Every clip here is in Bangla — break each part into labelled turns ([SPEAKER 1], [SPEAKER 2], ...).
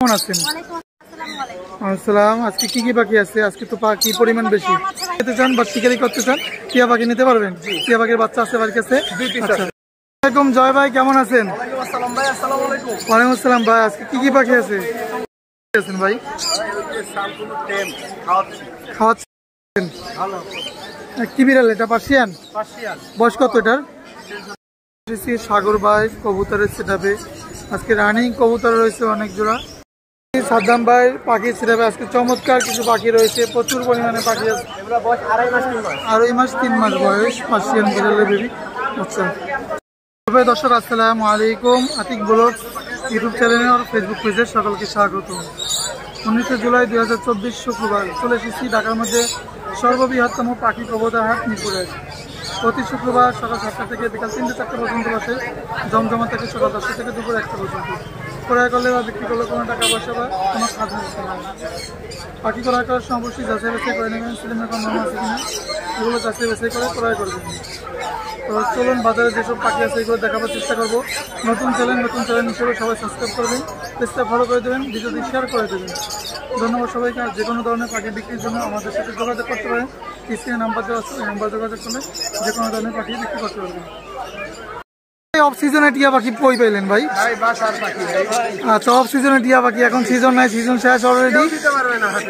[SPEAKER 1] কেমন আছেন? আসসালাম। আজকে কি কি পাখি আছে? আজকে তো পাখি পরিমাণ বেশি। খেতে চান বা শিকারি করতে চান টিয়া পাখি নিতে পারবেন। টিয়া পাখির বাচ্চা আছে বাড়ির কাছে। আসসালামাইকুম জয় ভাই, কেমন আছেন? ওয়ালাইকুম আসসালাম ভাই। আজকে কি কি পাখি আছে ভাই? খাওয়াচ্ছেন কি বিড়াল? এটা পার্সিয়ান। বয়স কত এটার? সাগর ভাই কবুতরের সেটাপে আজকে রানিং কবুতর রয়েছে অনেক জোড়া। সাদ্দাম ভাই পাখি সেটাপে আজকে চমৎকার কিছু পাখি রয়েছে, প্রচুর পরিমাণে পাখি আছে। 2.5 মাস 3 মাস বয়স পার্সিয়ান বিড়ালের বেবি। আচ্ছা দর্শক আসসালামু আলাইকুম। আতিক ব্লগস ইউটিউব চ্যানেলে আর ফেসবুক পেজে সকলকে স্বাগত। 19 জুলাই 2024 শুক্রবার চলে এসেছি ঢাকার মধ্যে সর্ববৃহত্তম পাখি প্রবর্তন হাট মিরপুরে। প্রতি শুক্রবার সকাল 7টা থেকে বিকাল 3-4টা পর্যন্ত বসে। জমজমা থেকে সকাল 10টা থেকে দুপুর 1টা পর্যন্ত। ক্রয় করলে বা বিক্রি করলে কোনো টাকা পয়সা বা কোনো খাদ্য দিতে হবে। পাখি ক্রয় করার সময় অবশ্যই যাচাই বাছাই করে নেবেন সিলিমের কোনো নাম আছে কিনা, এগুলো যাচাই বাছাই করে ক্রয় করবেন। তো চলুন বাজারে যেসব পাখি আছে এগুলো দেখাবার চেষ্টা করবো। নতুন চ্যানেল হিসেবে সবাই সাবস্ক্রাইব করবেন, পেজটা ফলো করে দেবেন, ভিডিওটি শেয়ার করে দেবেন। ধন্যবাদ সবাইকে। আর যে কোনো ধরনের পাখি বিক্রির জন্য আমাদের সাথে যোগাযোগ করতে পারেন। স্ক্রিনে নাম্বার দেওয়া আছে, এই নাম্বার যোগাযোগ করলে যে কোনো ধরনের পাখি বিক্রি করতে পারবেন। অফ সিজনে টিয়া পাখি কই পাইলেন ভাই? আচ্ছা অফ সিজনে টিয়া পাখি, এখন সিজন নাই, সিজন শেষ অলরেডি,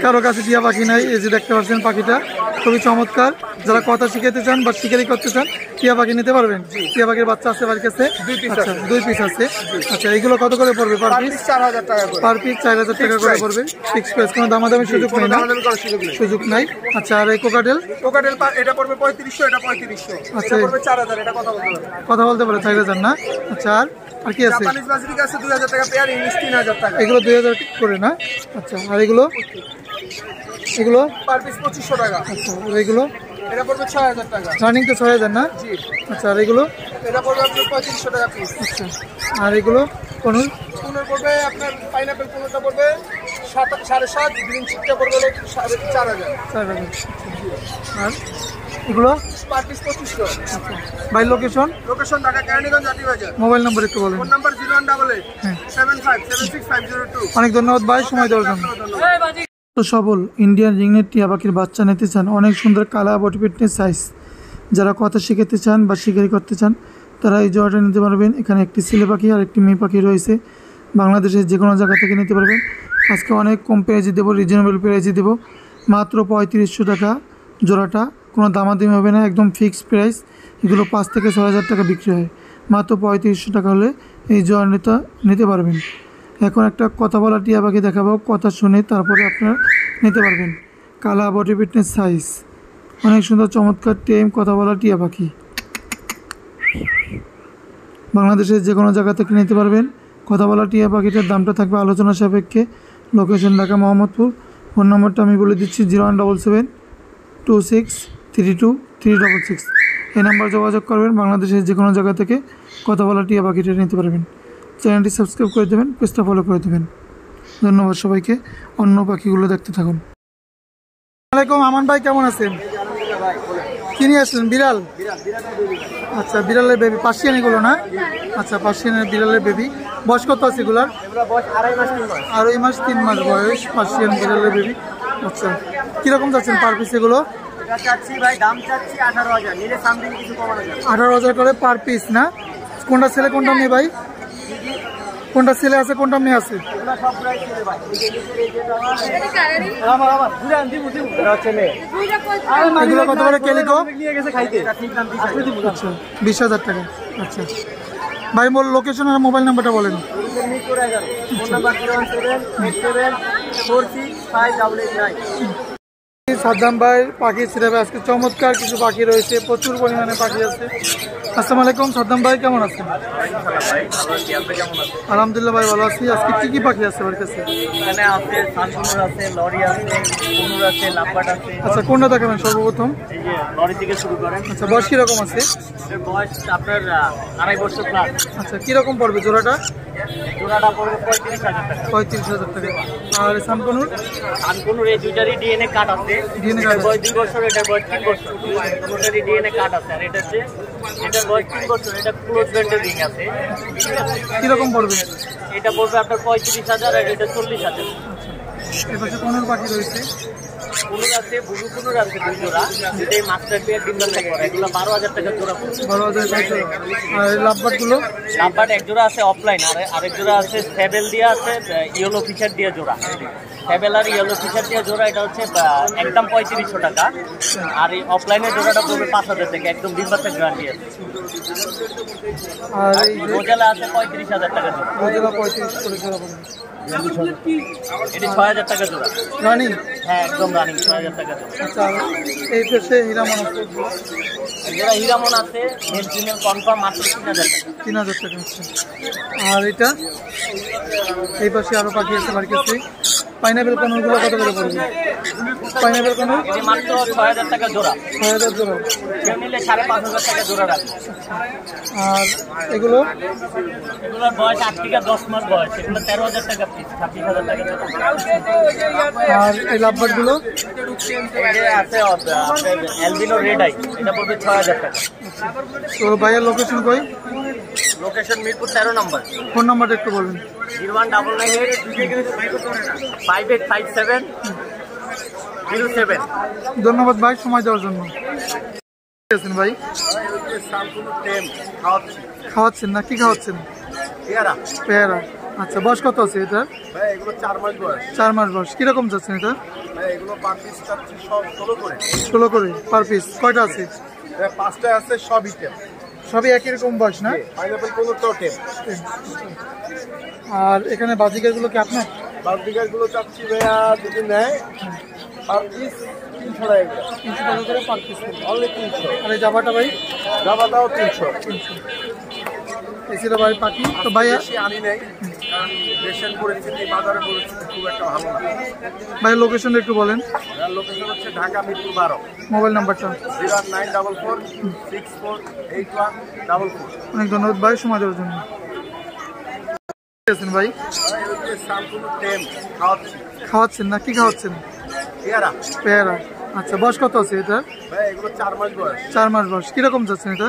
[SPEAKER 1] কারো কাছে টিয়া পাখি নাই। এই যে দেখতে পাচ্ছেন পাখিটা খুবই চমৎকার। যারা কথা শিখাতে চান বা শিকারি করতে চান টিয়া পাখি নিতে পারবেন। টিয়া পাখির বাচ্চা আছে বাড়ির কাছে। আচ্ছা 2 পিস আছে। আচ্ছা এগুলো কত করে পড়বে পার পিস? 4000 টাকা করে। পার পিস 4000 টাকা করে পড়বে। ফিক্স প্রাইস, কোনো দামাদামি সুযোগ নেই না? সুযোগ নাই। আচ্ছা আর এই কোকাটেল
[SPEAKER 2] এটা পড়বে 3500, এটা 3500।
[SPEAKER 1] আচ্ছা
[SPEAKER 2] পড়বে 4000, এটা
[SPEAKER 1] কথা বলতে পারে 4000 না? আচ্ছা আর কি আছে?
[SPEAKER 2] জাপানিজ বাজিরিক আছে 2000 টাকা পেয়ার, ইংলিশ 3000 টাকা।
[SPEAKER 1] এগুলো 2000 করে না? আচ্ছা আর এগুলো
[SPEAKER 2] পার পিস 2500 টাকা।
[SPEAKER 1] আচ্ছা আর এগুলো?
[SPEAKER 2] এটা পড়বে 6000 টাকা।
[SPEAKER 1] রানিং তো 6000 না?
[SPEAKER 2] জি।
[SPEAKER 1] আচ্ছা আর এগুলো?
[SPEAKER 2] এটা পড়বে আপনার 3500 টাকা পিস।
[SPEAKER 1] আচ্ছা আর এগুলো কোন
[SPEAKER 2] পড়বে আপনার পাইনাপল কোনটা পড়বে 7.5, গ্রিন চিকটা পড়বে 4000।
[SPEAKER 1] আর এগুলো
[SPEAKER 2] পার পিস 2500।
[SPEAKER 1] ভাই location
[SPEAKER 2] Dhaka Keraniganj Atibazar.
[SPEAKER 1] Mobile number একটু বলেন।
[SPEAKER 2] Phone number 018875766502।
[SPEAKER 1] অনেক ধন্যবাদ ভাই সময় দেওয়ার জন্য। তো সবল ইন্ডিয়ান রিংনেট টিয়া পাখির বাচ্চা নিতে চান, অনেক সুন্দর কালার বডি ফিটনেস সাইজ, যারা কথা শিখাতে চান বা শিকারি করতে চান তারা এই জোড়াটা নিতে পারবেন। এখানে একটি ছেলে পাখি আর একটি মেয়ে পাখি রয়েছে। বাংলাদেশের যে কোনো জায়গা থেকে নিতে পারবেন। আজকে অনেক কম প্রাইজে দেবো, রিজনেবল প্রাইজে দেবো, মাত্র 3500 টাকা জোড়াটা। কোনো দামাদামি হবে না, একদম ফিক্সড প্রাইস। এগুলো 5 থেকে 6000 টাকা বিক্রি হয়, মাত্র 3500 টাকা হলে এই জোড়াটা নিতে পারবেন। এখন একটা কথা বলা টিয়া পাখি দেখাবো, কথা শুনে তারপরে আপনারা নিতে পারবেন। কালা বডি ফিটনেস সাইজ, অনেক সুন্দর চমৎকার টেম কথা বলা টিয়া পাখি। বাংলাদেশের যে কোনো জায়গা থেকে নিতে পারবেন। কথা বলা টিয়া পাখিটার দামটা থাকবে আলোচনা সাপেক্ষে। লোকেশন ঢাকা মোহাম্মদপুর। ফোন নম্বরটা আমি বলে দিচ্ছি 0177263236। এই নাম্বার যোগাযোগ করবেন। বাংলাদেশের যে কোনো জায়গা থেকে কথা বলা টিয়া পাখিটা নিতে পারবেন। চ্যানেলটি সাবস্ক্রাইব করে দেবেন, পেজটা ফলো করে দেবেন। ধন্যবাদ সবাইকে। অন্য পাখিগুলো দেখতে থাকুন। আসসালামাইকুম আমান ভাই, কেমন আছেন? কি নিয়ে আসলেন? বিড়াল। আচ্ছা বিড়ালের বেবি পার্সিয়ান এগুলো না? আচ্ছা পার্সিয়ানের বিড়ালের বেবি। বয়স কত আছে এগুলার? 2.5 মাস 3 মাস বয়স পার্সিয়ান বিড়ালের বেবি। আচ্ছা কিরকম যাচ্ছেন পার পিস এগুলো? 18,000 করে পার পিস না? কোনটা ছেলে কোনটা মেয়ে ভাই? কোনটা ছেলে আছে কোনটা মেয়ে আছে? এগুলো কত করে কেলিকো? আচ্ছা 20,000 টাকা। আচ্ছা ভাই মোর লোকেশন আর মোবাইল নাম্বারটা বলেন। সাদ্দাম ভাই পাখি ছিড়াবে আজকে চমৎকার কিছু পাখি রয়েছে, প্রচুর পরিমাণে পাখি আছে। আসসালামু আলাইকুম সাদ্দাম ভাই, কেমন আছেন? আলহামদুলিল্লাহ ভাই ভালো আছি। আজকে কি কি পাখি আছে আপনার কাছে? আচ্ছা কোনটা দেখাবেন সর্বপ্রথম? আচ্ছা বয়স কিরকম আছে? আচ্ছা কিরকম পড়বে জোড়াটা? 35,000 টাকা। আর সানকনুর?
[SPEAKER 3] এই দুইটারই ডিএনএ কাট আছে। এটার বয়স 2 বছর, এটার বয়স 3 বছর। দুটোরই ডিএনএ কাট আছে। আর এটার বয়স 3 বছর, এটা ক্লোজ ব্যান্ডের রিং আছে।
[SPEAKER 1] কিরকম পড়বে?
[SPEAKER 3] এটা পড়বে আপনার 35,000 আর এটা 40,000।
[SPEAKER 1] আচ্ছা, এর পাশে কোনোর পাখি রয়েছে?
[SPEAKER 3] কুনুর আছে, বুলু কুনুর আছে 2 জোড়া, যেটাই মাস্টার পেয়ার ডিম্বাল থাকে এগুলো 12,000 টাকা জোড়া পড়বে।
[SPEAKER 1] 12,000 টাকা। আর লাভবার্ড গুলো?
[SPEAKER 3] লাভবার্ড এক জোড়া আছে অফলাইন, আর আরেক জোড়া আছে স্যাবেল দিয়ে আছে, ইয়েলো ফিচার দিয়ে জোড়া। স্যাবেল আর ইয়েলো ফিচার দিয়ে জোড়া এটা হচ্ছে একদম 3500 টাকা, আর এই অফলাইনের জোড়াটা পড়বে 5,000 টাকা, একদম ডিম্বাতে গ্যারান্টি আছে।
[SPEAKER 1] আর এই যে
[SPEAKER 3] রোজেলা আছে 35,000 টাকা জোড়া।
[SPEAKER 1] রোজেলা 35 করে জোড়া পড়বে।
[SPEAKER 3] এটি 6,000 টাকা জোড়া।
[SPEAKER 1] রানিং?
[SPEAKER 3] হ্যাঁ, একদম রানিং 6,000 টাকা জোড়া।
[SPEAKER 1] আচ্ছা, এই পাশে হীরামন আছে?
[SPEAKER 3] জোড়া হিরামন আছে, মেল ফিমেল কনফার্ম মাত্র 3,000 টাকা।
[SPEAKER 1] 3,000 টাকা আছে। আর এটা এই পাশে আরো পাখি আছে আমার কাছে। পাইনাপেল কনুরগুলো কত করে পড়বে? পাইনাপেল কনুর
[SPEAKER 3] এটি মাত্র 6,000 টাকা জোড়া।
[SPEAKER 1] 6,000 জোড়া।
[SPEAKER 3] কেউ নিলে 5,500 টাকা জোড়া রাখবে।
[SPEAKER 1] আর এগুলো?
[SPEAKER 3] এগুলোর বয়স 8 থেকে 10 মাস বয়স, এগুলো 13,000 টাকা পিস, 26,000 টাকা জোড়া।
[SPEAKER 1] আর এই লাভবার্ড গুলো?
[SPEAKER 3] এটা আছে অ্যালবিনো রেড আই, এটা পড়বে 6,000 টাকা।
[SPEAKER 1] তো ভাইয়ের লোকেশন কই?
[SPEAKER 3] লোকেশন মিরপুর 13 নম্বর।
[SPEAKER 1] ফোন নাম্বারটা একটু বলবেন।
[SPEAKER 3] 01988585707।
[SPEAKER 1] ধন্যবাদ ভাই সময় দেওয়ার জন্য। আছেন ভাই? খাওয়াচ্ছেন না? কি খাওয়াচ্ছেন? পেয়ারা। আচ্ছা, বয়স কত আছে এটা?
[SPEAKER 2] 4 মাস বয়স।
[SPEAKER 1] 4 মাস বয়স। কিরকম যাচ্ছেন এটা?
[SPEAKER 2] এগুলো পার পিস চাচ্ছি সব 16 করে।
[SPEAKER 1] 16 করে পার পিস। কয়টা আছে?
[SPEAKER 2] 5টা আছে, সবই টেম।
[SPEAKER 1] সবই একই রকম বয়স না?
[SPEAKER 2] পাইনাপেল কোনোটাও টেম।
[SPEAKER 1] আর এখানে বাজিকার গুলো কি আপনার?
[SPEAKER 2] বালতিকার গুলো চাচ্ছি ভাইয়া যদি নেয় পার পিস 300 টাকা।
[SPEAKER 1] 300 টাকা করে পার পিস।
[SPEAKER 2] অনলি 300।
[SPEAKER 1] আর এই জাবাটা ভাই?
[SPEAKER 2] জাবাটাও 300।
[SPEAKER 1] এই ছিল ভাই পাখি। তো ভাইয়া
[SPEAKER 2] বেশি আনি নাই, কারণ দেশের পরিস্থিতি, বাজারের পরিস্থিতি খুব একটা ভালো না।
[SPEAKER 1] ভাই লোকেশনটা একটু বলেন।
[SPEAKER 2] লোকেশন হচ্ছে ঢাকা মিরপুর 12।
[SPEAKER 1] মোবাইল নাম্বারটা?
[SPEAKER 2] 09446418144।
[SPEAKER 1] অনেক ধন্যবাদ ভাই সময় দেওয়ার জন্য। আছেন ভাই? খাওয়াচ্ছেন না? কি খাওয়াচ্ছেন? পেয়ারা। আচ্ছা, বয়স কত আছে এটা?
[SPEAKER 2] এগুলো 4 মাস বয়স।
[SPEAKER 1] 4 মাস বয়স। কিরকম যাচ্ছেন এটা?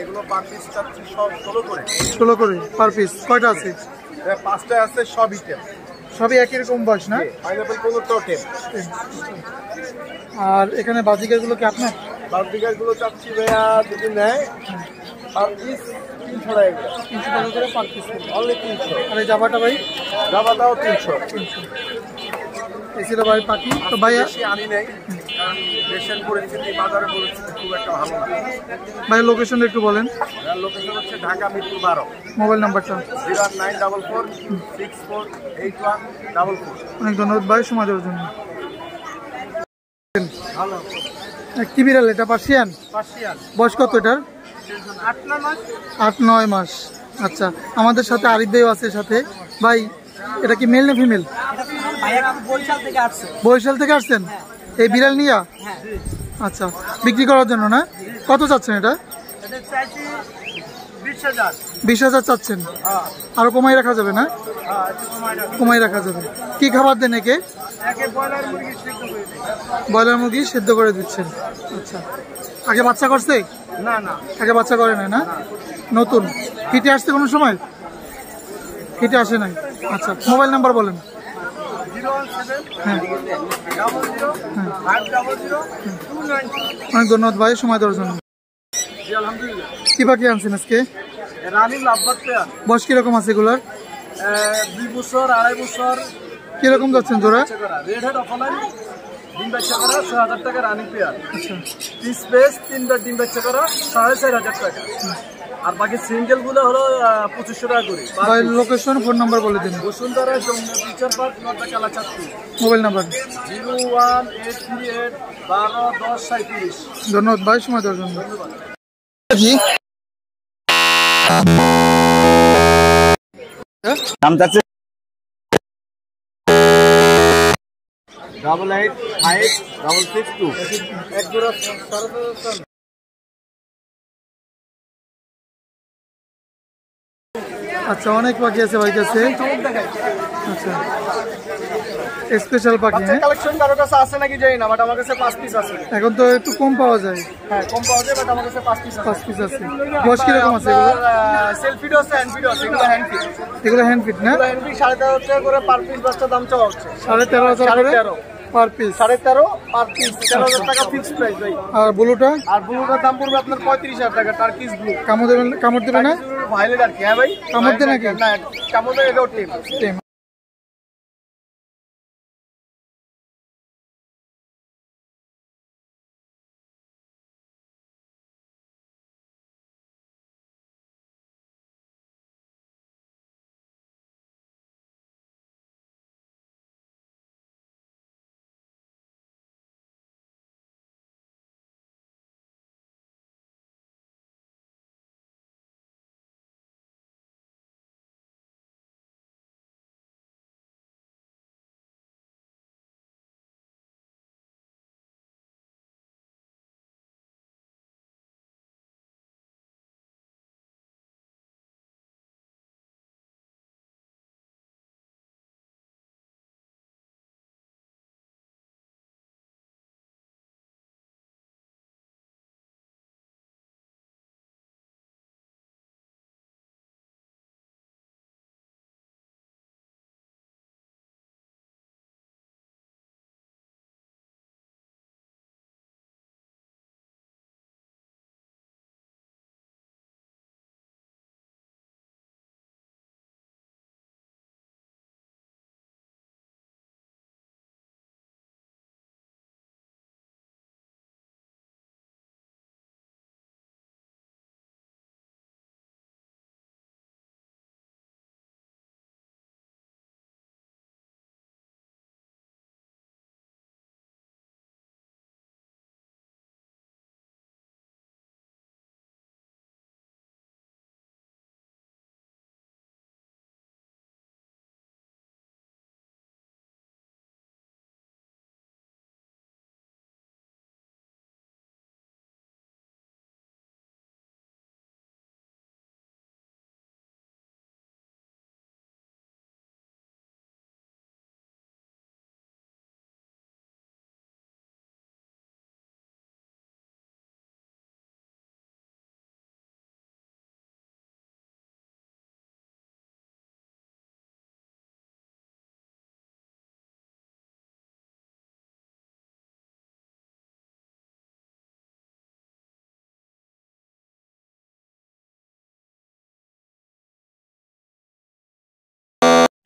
[SPEAKER 2] এগুলো পার পিস চাচ্ছি সব 16 করে।
[SPEAKER 1] 16 করে পার পিস। কয়টা আছে?
[SPEAKER 2] 5টা আছে, সবই টেম।
[SPEAKER 1] সবই একই রকম বয়স না?
[SPEAKER 2] পাইনাপেল কোনোটাও টেম।
[SPEAKER 1] আর এখানে বাজিকার গুলো কি আপনার?
[SPEAKER 2] বালতিকার গুলো চাচ্ছি ভাইয়া যদি নেয় পার পিস 300 টাকা।
[SPEAKER 1] 300 টাকা করে পার পিস।
[SPEAKER 2] অনলি 300।
[SPEAKER 1] আর এই জাবাটা ভাই?
[SPEAKER 2] জাবাটাও 300।
[SPEAKER 1] এই ছিল ভাই পাখি। তো ভাইয়া
[SPEAKER 2] বেশি আনি নাই, কারণ দেশের পরিস্থিতি, বাজারের পরিস্থিতি খুব একটা ভালো না।
[SPEAKER 1] ভাইয়ের লোকেশনটা একটু বলেন।
[SPEAKER 2] লোকেশন হচ্ছে ঢাকা মিরপুর 12।
[SPEAKER 1] মোবাইল নাম্বারটা?
[SPEAKER 2] 09446418144।
[SPEAKER 1] অনেক ধন্যবাদ ভাই সময় দেওয়ার জন্য।
[SPEAKER 2] ভালো।
[SPEAKER 1] কি বিড়াল এটা? পার্সিয়ান?
[SPEAKER 2] পার্সিয়ান।
[SPEAKER 1] বয়স কত এটার?
[SPEAKER 2] 8 মাস।
[SPEAKER 1] 8-9 মাস। আচ্ছা, আমাদের সাথে আরিফ ভাইও আছে সাথে। ভাই এটা কি মেল না ফিমেল? বরিশাল থেকে আসছেন এই বিড়াল নিয়ে? আচ্ছা, বিক্রি করার জন্য না? কত চাচ্ছেন এটা? 20,000 চাচ্ছেন? আরো কমাই রাখা যাবে না? কমাই রাখা যাবে। কি খাবার দেন একে? ব্রয়লার মুরগি সেদ্ধ করে দিচ্ছেন। আচ্ছা, আগে বাচ্চা করছে?
[SPEAKER 2] না না,
[SPEAKER 1] আগে বাচ্চা করে না? নতুন। হিটে আসছে কোনো সময়? হিটে আসে নাই। আচ্ছা, মোবাইল নাম্বার বলেন।
[SPEAKER 2] 017
[SPEAKER 1] হ্যাঁ
[SPEAKER 2] 00 500
[SPEAKER 1] অনেক ধন্যবাদ ভাই সময় দেওয়ার জন্য।
[SPEAKER 2] আলহামদুলিল্লাহ।
[SPEAKER 1] কি পাখি আনছেন আজকে?
[SPEAKER 2] Running lovebird pair.
[SPEAKER 1] বয়স কিরকম আছে এগুলার?
[SPEAKER 2] 2 বছর 2.5 বছর।
[SPEAKER 1] কিরকম যাচ্ছেন জোড়া?
[SPEAKER 2] রেড হেড অফলাইন ডিম বাচ্চা করা 6,000 টাকা রানিং পেয়ার।
[SPEAKER 1] আচ্ছা,
[SPEAKER 2] পিস বেস 3টা ডিম বাচ্চা করা 4,500 টাকা। আর বাকি সিঙ্গেল গুলো হলো 2500 টাকা করে।
[SPEAKER 1] ভাই লোকেশন ফোন নাম্বার বলে দিন।
[SPEAKER 2] বসুন্ধরা টিচার পার্ক নটা কালা চাঁদপুর।
[SPEAKER 1] Mobile number?
[SPEAKER 2] 01838 12 10 37।
[SPEAKER 1] ধন্যবাদ ভাই সময় দেওয়ার জন্য।
[SPEAKER 2] ধন্যবাদ।
[SPEAKER 4] দাম যাচ্ছে
[SPEAKER 2] 885662। এক জোড়া
[SPEAKER 1] আচ্ছা, অনেক পাখি আছে ভাই কাছে। আচ্ছা, স্পেশাল পাখি।
[SPEAKER 2] বাচ্চা কালেকশন কারো কাছে আছে নাকি জানি না, বাট আমার কাছে 5 পিস আছে।
[SPEAKER 1] এখন তো একটু কম পাওয়া যায়।
[SPEAKER 2] হ্যাঁ, কম পাওয়া যায়, বাট আমার কাছে 5 পিস আছে।
[SPEAKER 1] 5 পিস আছে। বয়স কিরকম আছে এগুলো?
[SPEAKER 2] সেলফিডও আছে, হ্যান্ডফিডও আছে। এগুলো হ্যান্ডফিড।
[SPEAKER 1] এগুলো হ্যান্ড ফিট না?
[SPEAKER 2] এগুলো হ্যান্ডফিড 13,500 টাকা করে পার পিস বাচ্চা দাম চাওয়া হচ্ছে।
[SPEAKER 1] 13,500 করে
[SPEAKER 2] 13,500
[SPEAKER 1] পার পিস।
[SPEAKER 2] 13,500 পার পিস, 13,000 টাকা ফিক্সড প্রাইস ভাই।
[SPEAKER 1] আর ব্লুটা?
[SPEAKER 2] আর ব্লুটার দাম পড়বে আপনার 35,000 টাকা, টার্কিশ ব্লু।
[SPEAKER 1] কামড় দেবে না?
[SPEAKER 2] ভাইলেট আর কি। হ্যাঁ ভাই,
[SPEAKER 1] কামড় দেয় নাকি?
[SPEAKER 2] না, কামড় দেয়, এটাও টিম।
[SPEAKER 1] টেম।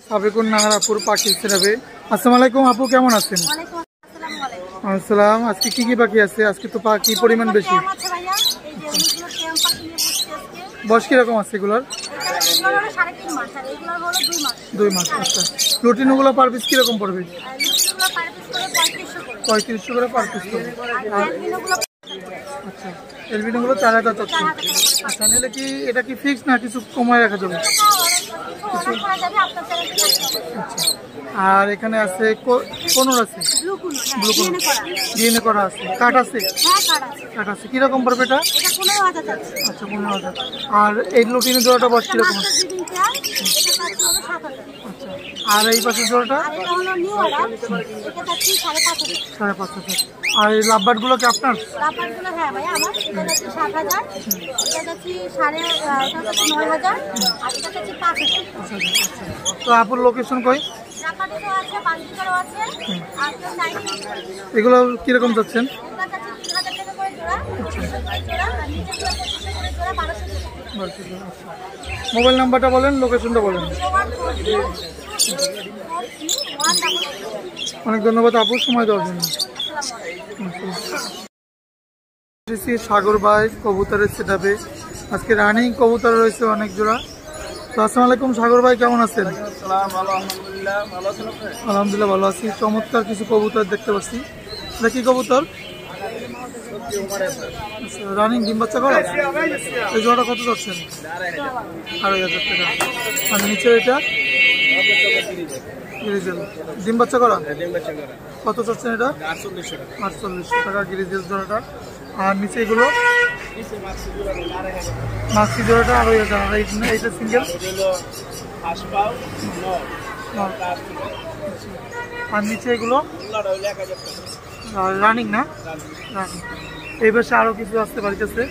[SPEAKER 1] সাবেকুন নাহারাপুর পাখি সেরাবে। আসসালামু আলাইকুম আপু, কেমন আছেন? আসসালাম। আজকে কি কি পাখি আছে? আজকে তো পাখি পরিমাণ বেশি। বয়স কিরকম আছে এগুলোর? 2 মাস। আচ্ছা, প্লুটিনোগুলো পার পিস কিরকম পড়বে? 3500 করে পার পিস পড়বে। আচ্ছা, এলবিনোগুলো 4000 চাচ্ছেন। আচ্ছা, নিলে কি এটা কি ফিক্স না কিছু কমায় রাখা যাবে? আচ্ছা, আর এখানে আছে কোন আছে? ব্লু কোন ডিএনএ করা আছে। কাট আছে? কাট আছে। কিরকম পড়বে এটা? আচ্ছা, 15,000। আর এই লুটিনের জোড়াটা বয়স কিরকম? আচ্ছা, আর এই পাশের জোড়াটা 5,500। আর এই লাভবার্ড গুলো কি আপনার? তো আপুর লোকেশন কই? এগুলো কিরকম যাচ্ছেন? মোবাইল নাম্বারটা বলেন, লোকেশনটা বলেন। অনেক ধন্যবাদ আপু সময় দেওয়ার জন্য। সাগর ভাই কবুতরের সেটআপে আজকে রানিং কবুতর রয়েছে অনেক জোড়া। তো আসসালামু আলাইকুম সাগর ভাই, কেমন আছেন? আলহামদুলিল্লাহ ভালো আছি। চমৎকার কিছু কবুতর দেখতে পাচ্ছি। এটা কি কবুতর? রানিং ডিম বাচ্চা করা। এই জোড়াটা কত যাচ্ছেন? 2,500 টাকা। আর নিচে এটা গ্রিজেল ডিম বাচ্চা করা। কত চাচ্ছেন এটা? 4800 টাকা গ্রিজেল জোড়াটা। আর নিচে এগুলো মাক্সি জোড়াটা 2,500। আর এইটা সিঙ্গেল আর নিচে এগুলো রানিং না? রানিং। এই পাশে আরো কিছু আসতে পারতেছে।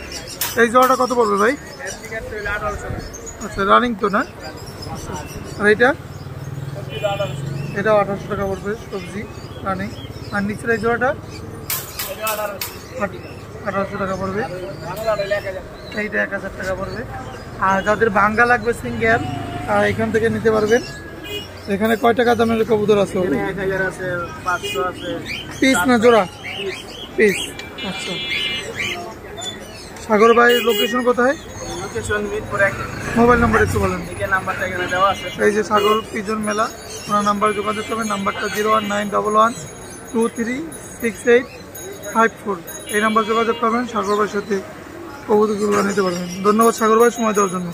[SPEAKER 1] এই জোড়াটা কত পড়বে ভাই? আচ্ছা রানিং তো না? আর এটা? এটা 1800 টাকা পড়বে সবজি রানিং। আর নিচের এই জোড়াটা 1800 টাকা পড়বে। এইটা 1000 টাকা পড়বে। আর যাদের ভাঙ্গা লাগবে সিঙ্গেল এখান থেকে নিতে পারবেন। এখানে কয় টাকা দামের কবুতর আছে?
[SPEAKER 2] 1000 আছে, 500 আছে।
[SPEAKER 1] পিস না জোড়া? পিস। আচ্ছা সাগর ভাই লোকেশন কোথায়?
[SPEAKER 2] লোকেশন মিরপুর 1।
[SPEAKER 1] মোবাইল নাম্বার একটু বলেন।
[SPEAKER 2] এই নাম্বারটা এখানে দেওয়া আছে।
[SPEAKER 1] এই যে সাগর পিজন মেলা, ওনার নাম্বারে যোগাযোগ করবেন। নাম্বারটা 01911236854। এই নাম্বার যোগাযোগ করবেন, সাগর ভাইয়ের সাথে কবুতরগুলো নিতে পারবেন। ধন্যবাদ সাগর ভাই সময় দেওয়ার জন্য।